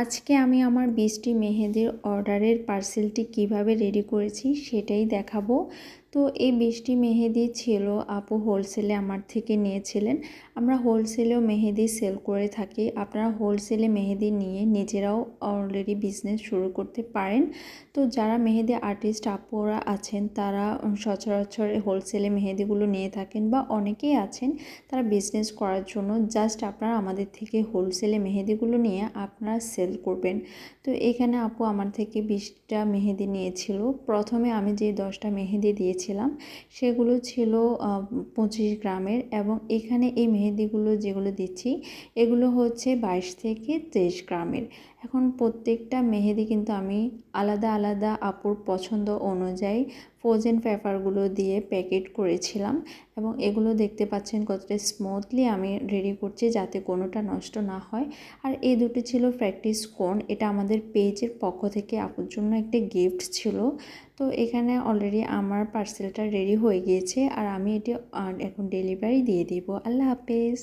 আজকে আমি আমার 20টি মেহেদির অর্ডারের পার্সেলটি কিভাবে রেডি করেছি সেটাই দেখাবো। তো এই 20টি মেহেদি ছিল আপু হোলসেলে আমার থেকে নিয়েছিলেন। আমরা হোলসেলেও মেহেদি সেল করে থাকি। আপনারা হোলসেলে মেহেদি নিয়ে নিজেরাও অলরেডি বিজনেস শুরু করতে পারেন। তো যারা মেহেদি আর্টিস্ট আপুরা আছেন তারা সচরাচর হোলসেলে মেহেদিগুলো নিয়ে থাকেন, বা অনেকেই আছেন তারা বিজনেস করার জন্য জাস্ট আপনারা আমাদের থেকে হোলসেলে মেহেদিগুলো নিয়ে আপনারা সেল করবেন। তো এখানে আপু আমার থেকে 20টা মেহেদি নিয়েছিল। প্রথমে আমি যে 10টা মেহেদি দিয়েছিলাম সেগুলো ছিল 25 গ্রামের, এবং এখানে এই মেহেদিগুলো যেগুলো দিচ্ছি এগুলো হচ্ছে 22 থেকে 23 গ্রামের। এখন প্রত্যেকটা মেহেদি কিন্তু আমি আলাদা আলাদা আপুর পছন্দ অনুযায়ী ফ্রোজেন পেপারগুলো দিয়ে প্যাকেট করেছিলাম, এবং এগুলো দেখতে পাচ্ছেন কতটা স্মুথলি আমি রেডি করছি যাতে কোনোটা নষ্ট না হয়। আর এই দুটি ছিল প্র্যাকটিস কোন, এটা আমাদের পেজের পক্ষ থেকে আপুর জন্য একটা গিফট ছিল। তো এখানে অলরেডি আমার পার্সেলটা রেডি হয়ে গিয়েছে, আর আমি এটি এখন ডেলিভারি দিয়ে দিব। আল্লাহ হাফেজ।